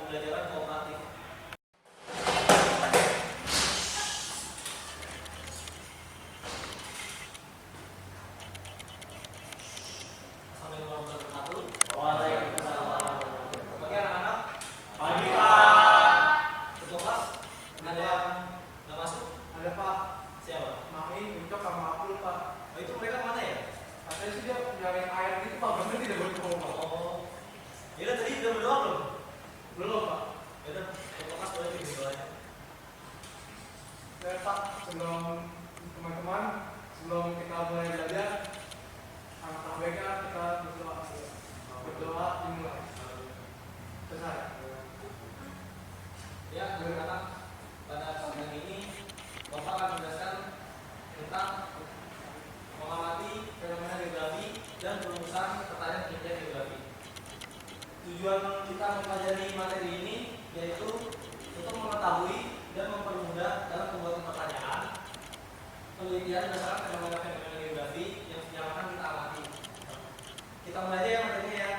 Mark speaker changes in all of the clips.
Speaker 1: pembelajaran kooperatif. Assalamualaikum warahmatullahi wabarakatuh. Waalaikumsalam. Pagi anak-anak. Pagi Pak. Ketua kelas ada yang nggak masuk? Ada Pak. Siapa? Mami, Ucok sama Abdul Pak. Oh, itu mereka mana ya? Katanya sih dia nyariin air gitu Pak, bener tidak berdoa Pak. Oh, yaudah tadi udah berdoa belum? Belum Pak. Yaudah, ketua kelas boleh berdoa ya.
Speaker 2: Ya Pak, sebelum teman-teman, sebelum kita mulai belajar, alangkah baiknya kita berdoa. Berdoa dimulai. Selesai.
Speaker 1: Ya, anak-anak, pada kesempatan ini Bapak akan menjelaskan tentang mengamati fenomena geografi dan perumusan pertanyaan penelitian geografi. Tujuan kita mempelajari materi ini yaitu untuk mengetahui dan mempermudah dalam pembuatan pertanyaan penelitian berdasarkan fenomena-fenomena geografi yang akan kita amati. Kita mulai aja ya materinya ya.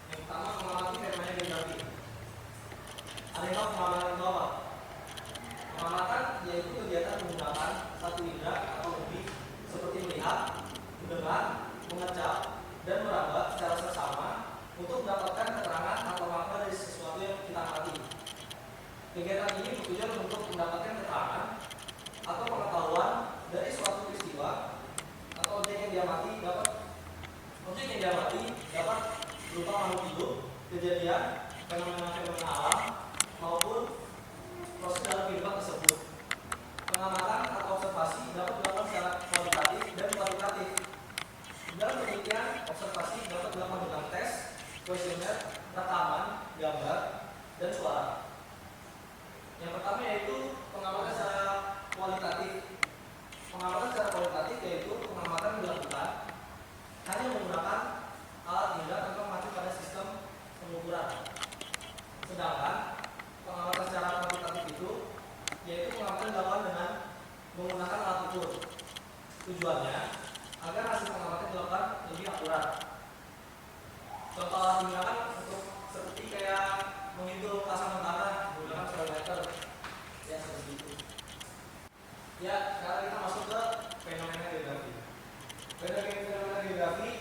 Speaker 1: Yang pertama, mengamati fenomena geografi. Ada yang tahu pengamatan itu apa? Pengamatan yaitu kegiatan menggunakan satu indera atau lebih seperti melihat, mendengar, mengecap, dan meraba secara seksama untuk mendapatkan keterangan atau makna dari sesuatu yang kita amati. Kegiatan ini bertujuan untuk mendapatkan keterangan atau pengetahuan dari suatu peristiwa atau objek yang diamati dapat berupa makhluk hidup, kejadian, fenomena-fenomena alam maupun proses dalam kehidupan tersebut. Pengamatan atau observasi dapat dilakukan secara kualitatif dan kuantitatif. Dalam penelitian, observasi dapat dilakukan dengan tes, kuesioner, rekaman, gambar, dan suara. Yang pertama yaitu pengamatan secara kualitatif. Pengamatan secara kualitatif yaitu pengamatan yang dilakukan hanya menggunakan alat indera tanpa mengacu pada sistem pengukuran. Sedangkan pengamatan secara kuantitatif itu yaitu pengamatan dilakukan dengan menggunakan alat ukur. Tujuannya agar hasil pengamatan dilakukan lebih akurat. Contoh alat digunakan untuk seperti kayak menghitung pasangan tanah menggunakan speedometer, ya seperti itu. Ya, sekarang kita masuk ke fenomena geografi. Fenomena geografi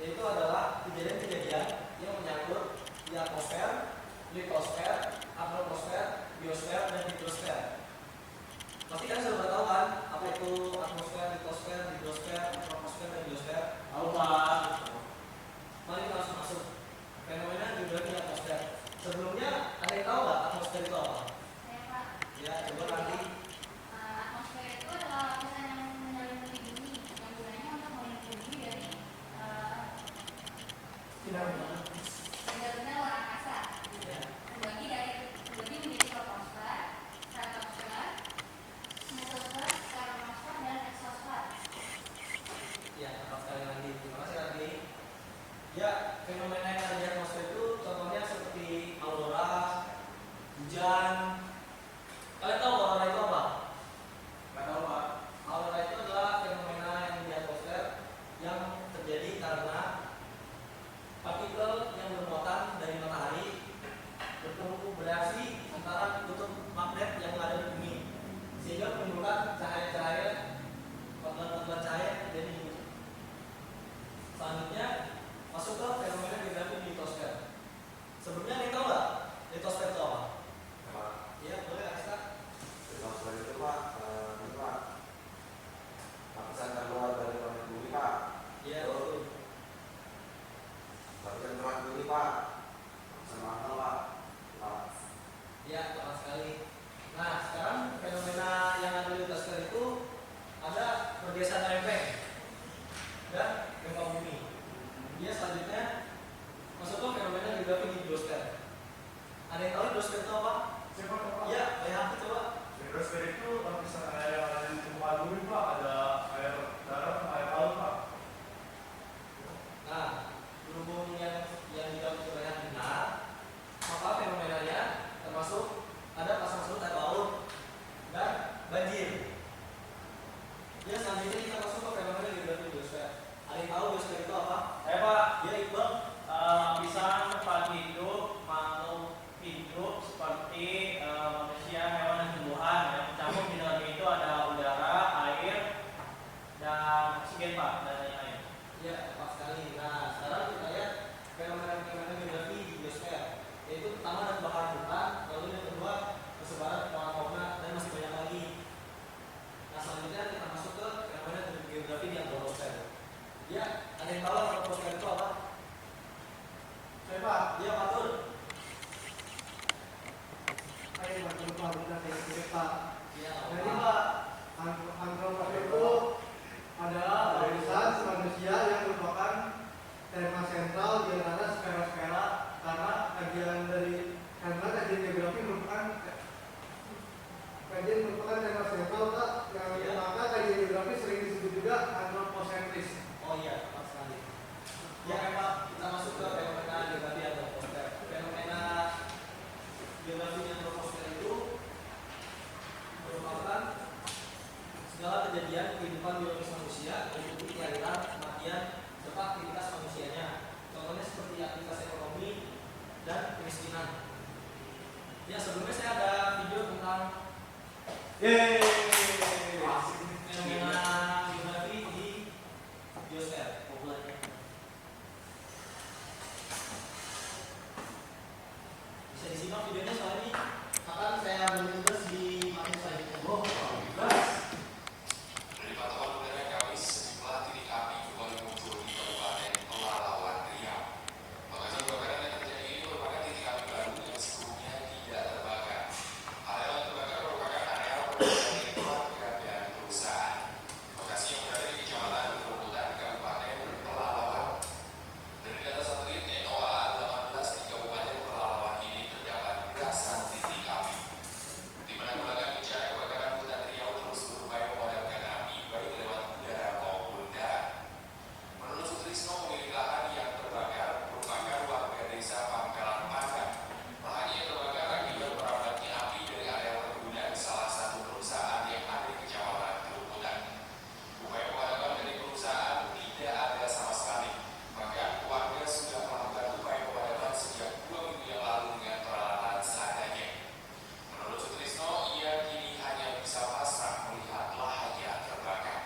Speaker 1: yaitu adalah kejadian-kejadian yang menyangkut di atmosfer, litosfer, atmosfer, biosfer, dan hidrosfer. Pasti kan sudah tahu kan apa itu atmosfer, litosfer, hidrosfer, atmosfer, dan biosfer? Tahu Pak. Mari kita langsung masuk fenomena geografi atmosfer. Sebelumnya ada yang tahu nggak atmosfer itu apa?
Speaker 3: Saya Pak.
Speaker 1: Ya, coba nanti.
Speaker 3: Atmosfer itu adalah lapisan yang menyelimuti bumi yang gunanya untuk melindungi bumi dari benda-benda luar angkasa. Terbagi menjadi troposfer, stratosfer, mesosfer, karbosfer, dan eksosfer.
Speaker 1: Ya, tepat sekali lagi. Terima kasih lagi. Ya, fenomena yang ada di atmosfer itu contohnya seperti aurora, hujan. Kalian tahu aurora itu apa? Nggak tahu Pak. Aurora itu adalah fenomena yang di atmosfer yang terjadi karena partikel yang bermuatan dari matahari bertemu bereaksi antara kutub magnet yang ada di bumi sehingga menimbulkan cahaya-cahaya panggilan cahaya dari bumi. Selanjutnya masuk ke fenomena geografi di litosfer. Sebelumnya nih tahu nggak litosfer itu apa? Iya, boleh kasih Kak.
Speaker 4: Litosfer itu Pak, lapisan terluar dari planet bumi Pak.
Speaker 1: Iya, betul.
Speaker 4: Lapisan terluar bumi Pak, lapisan mantel Pak.
Speaker 1: Iya, tepat sekali. Nah, sekarang fenomena yang ada di litosfer itu ada pergeseran lempeng dan gempa bumi. Dia selanjutnya masuk ke fenomena geografi di hidrosfer. Ada yang tahu hidrosfer itu apa?
Speaker 2: Siapa Pak?
Speaker 1: Iya, bayang coba.
Speaker 2: Hidrosfer itu lapisan air yang ada di permukaan bumi Pak, ada air darat, air laut Pak.
Speaker 1: Nah, berhubung yang dijawab itu banyak benar, maka fenomenanya termasuk ada pasang surut air laut dan banjir. Ya, selanjutnya kita masuk ke fenomena geografi biosfer. Ada yang tahu biosfer itu apa?
Speaker 5: Pak,
Speaker 1: Ya, Iqbal.
Speaker 5: lapisan
Speaker 1: aktivitas ekonomi dan kemiskinan. Ya, sebelumnya saya ada video tentang fenomena geografi di biosfer populernya. Bisa disimak videonya, soalnya ini akan saya beri tugas di materi selanjutnya. Oh, bebas.
Speaker 5: Dari pantauan udara Kamis, sejumlah titik api kembali muncul di Kabupaten Pelalawan, Riau. Lokasi kebakaran yang terjadi ini merupakan titik api baru yang sebelumnya tidak terbakar. Area yang terbakar merupakan area produksi keluarga dan perusahaan. Lokasi yang berada di Kecamatan Gerobokan, Kabupaten Pelalawan. Dari data satelit NOAA 18 di Kabupaten Pelalawan ini terdapat belasan titik api. Di mana Penanggulangan Bencana Kebakaran Hutan Riau terus berupaya memadamkan api baik lewat udara maupun darat. Menurut Sutrisno, pemilik lahan yang terbakar merupakan warga desa Pangkalan Pandan. Lahannya yang terbakar akibat merambatnya api dari area perkebunan salah satu perusahaan yang ada di Kecamatan Gerobokan. Upaya pemadaman dari perusahaan tidak ada sama sekali. Bahkan warga sudah melakukan upaya pemadaman sejak 2 minggu yang lalu dengan peralatan seadanya. Menurut Sutrisno, ia kini hanya bisa pasrah melihat lahannya terbakar.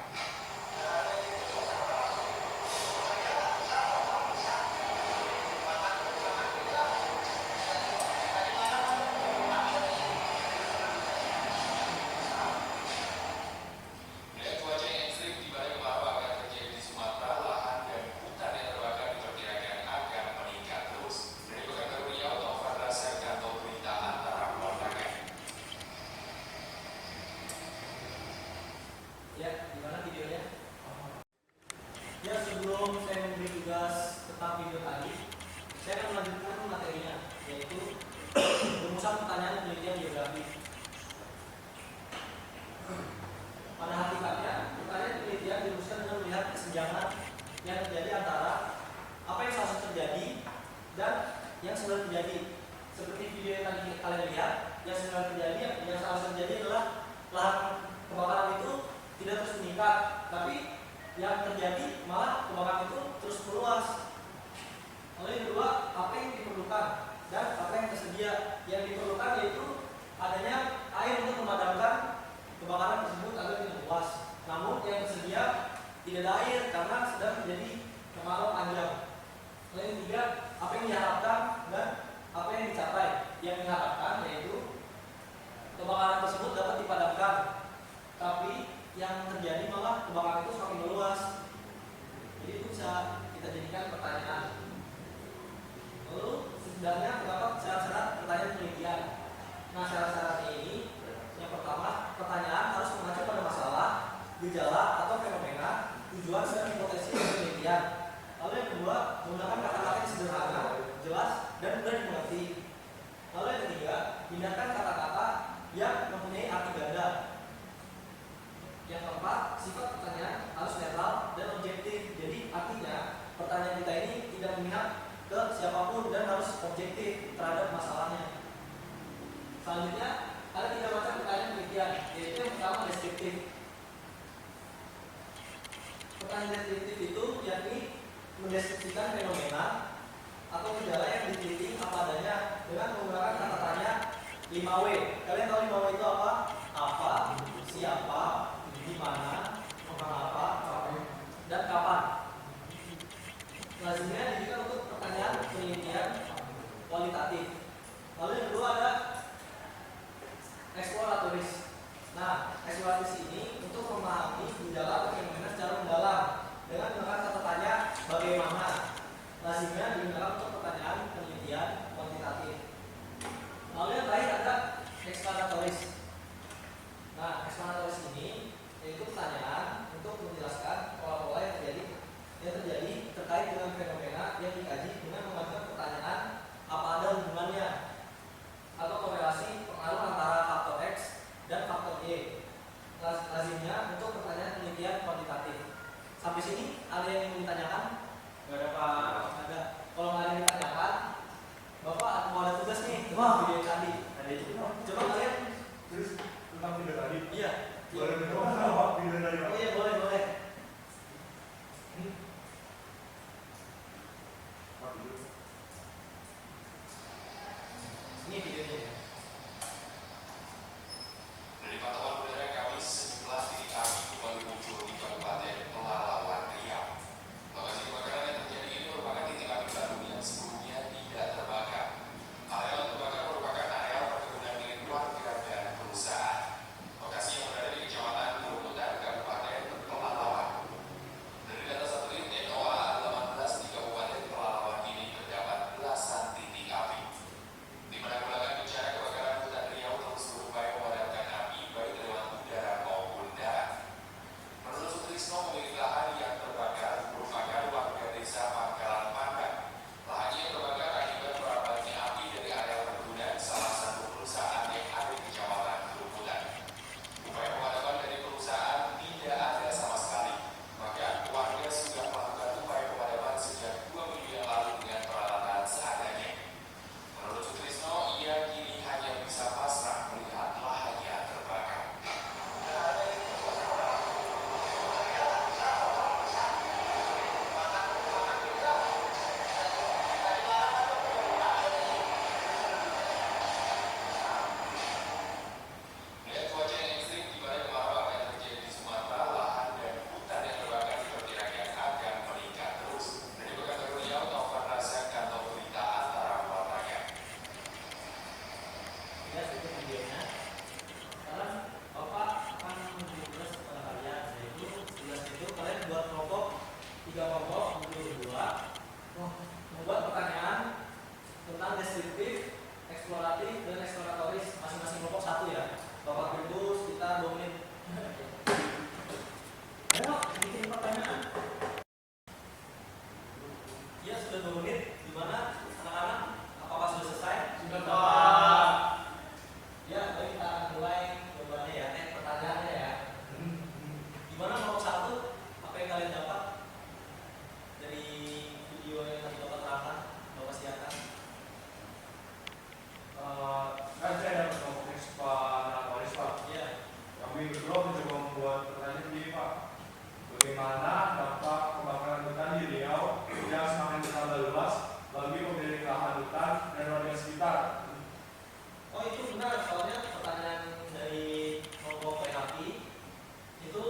Speaker 5: Melihat cuaca yang ekstrim di mana kemarau akan terjadi di Sumatera, lahan dan hutan yang terbakar diperkirakan akan meningkat terus. Dari Pekanbaru Riau, Taufan Rasyad, Kantor Berita Antara Keluarga.
Speaker 1: Ya, gimana videonya? Ya, sebelum saya memberi tugas tentang video tadi, saya akan melanjutkan materinya, yaitu rumusan pertanyaan penelitian geografi. Pada hakikatnya, pertanyaan penelitian dirumuskan dengan melihat kesenjangan yang terjadi antara apa yang seharusnya terjadi dan yang sebenarnya terjadi. Seperti video yang tadi kalian lihat, yang sebenarnya terjadi, yang seharusnya terjadi adalah lahan kebakaran itu tidak terus meningkat, tapi yang terjadi malah kebakaran itu terus meluas. Lalu yang kedua, apa yang diperlukan dan apa yang tersedia. Yang diperlukan yaitu adanya air untuk memadamkan kebakaran tersebut agar tidak meluas. Namun yang tersedia tidak ada air karena sedang terjadi kemarau panjang. Lalu yang ketiga, apa yang diharapkan dan apa yang dicapai. Yang diharapkan yaitu kebakaran tersebut dapat dipadamkan, tapi yang terjadi malah kebakaran itu semakin meluas. Jadi itu bisa kita jadikan pertanyaan. Lalu setidaknya terdapat syarat-syarat pertanyaan penelitian. Nah, syarat-syaratnya ini, yang pertama, pertanyaan harus mengacu pada masalah, gejala atau fenomena, tujuan dan potensi penelitian. Lalu yang kedua, menggunakan kata-kata yang sederhana, jelas, dan mudah dimengerti. Lalu yang ketiga, hindarkan kata-kata yang mempunyai arti ganda. Yang keempat, sifat pertanyaan harus netral dan objektif. Jadi artinya pertanyaan kita ini tidak memihak ke siapapun dan harus objektif terhadap masalahnya. Selanjutnya, ada 3 macam pertanyaan penelitian, yaitu yang pertama deskriptif. Pertanyaan deskriptif itu yakni mendeskripsikan fenomena atau gejala yang diteliti apa adanya dengan menggunakan kata tanya 5W. Kalian tahu 5W itu apa? Apa, siapa, di mana, mengapa, dan kapan. Lazimnya diberikan untuk pertanyaan penelitian kualitatif. Lalu yang kedua ada eksploratoris. Nah, eksploratoris ini untuk memahami gejala atau fenomena secara mendalam dengan menggunakan kata tanya bagaimana. Lazimnya digunakan untuk pertanyaan penelitian kuantitatif. Lalu yang terakhir ada eksplanatoris. Nah, eksplanatoris ini yaitu pertanyaan untuk menjelaskan pola-pola yang terjadi terkait dengan fenomena yang dikaji dengan mengajukan pertanyaan apa ada hubungannya atau Ini videonya ya.
Speaker 5: Dari pantauan udara Kamis, sejumlah titik api kembali muncul di Kabupaten Pelalawan, Riau. Lokasi kebakaran yang terjadi ini merupakan titik api baru yang sebelumnya tidak terbakar. Area yang terbakar merupakan area perkebunan milik warga dan perusahaan. Lokasi yang berada di Kecamatan Kerumutan, Kabupaten Pelalawan. Dari data satelit NOAA 18 di Kabupaten Pelalawan ini terdapat belasan titik api. Di mana penanggulangan bencana kebakaran hutan Riau terus berupaya memadamkan api baik lewat udara maupun darat. Menurut Sutrisno, pemilik lahan yang terbakar merupakan warga desa Pangkalan Pandang. Lahannya yang terbakar akibat merambatnya api dari area perkebunan salah satu perusahaan yang ada di Kecamatan Kerumutan. Upaya pemadaman dari perusahaan tidak ada sama sekali. Bahkan warga sudah melakukan upaya pemadaman sejak 2 minggu yang lalu dengan peralatan seadanya. Menurut Sutrisno, ia kini hanya bisa pasrah melihat lahannya terbakar. Melihat cuaca yang ekstrim di mana kemarau akan terjadi di Sumatera, lahan dan hutan yang terbakar diperkirakan akan meningkat terus. Dari Pekanbaru Riau, Taufan Razak, Kantor Berita Antara Wartanya.
Speaker 1: Ya, itu videonya. Sekarang Bapak akan menjelaskan kepada kalian, yaitu jelas itu kalian buat kelompok 3 kelompok untuk berdua, membuat pertanyaan tentang deskriptif, eksploratif, dan eksploratoris masing-masing kelompok 1 ya. Bapak tunggu sekitar 2 menit. Ayo, bikin pertanyaan. Ya, sudah 2 menit. Gimana anak-anak? Apakah sudah selesai?
Speaker 2: Sudah, Pak.
Speaker 1: Ya, baik, kita akan mulai jawabannya ya, pertanyaannya ya. Gimana nomor 1? Apa yang kalian dapat dari video yang tadi Bapak terangkan, Bapak siapkan?
Speaker 2: Kan saya dapat kelompok eksploratoris, Pak.
Speaker 1: Iya.
Speaker 2: Kami berdua mencoba membuat pertanyaan begini, Pak. Bagaimana dampak kebakaran hutan di Riau yang semakin bertambah luas bagi pemilik lahan hutan dan warga sekitar?
Speaker 1: Oh, itu benar, soalnya pertanyaan dari kelompok PHP itu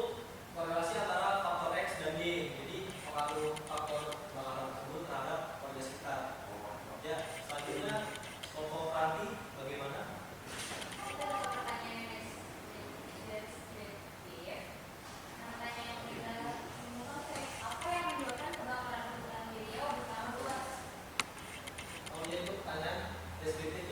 Speaker 1: korelasi antara faktor X dan Y. Jadi pengaruh faktor kebakaran tersebut terhadap warga sekitar. Ya, selanjutnya kelompok Ranti bagaimana?
Speaker 3: Kita dapat pertanyaan yang deskriptif. Nah, pertanyaan yang kita apa yang menyebabkan kebakaran hutan di Riau bertambah luas?
Speaker 1: Oh, dia itu pertanyaan deskriptif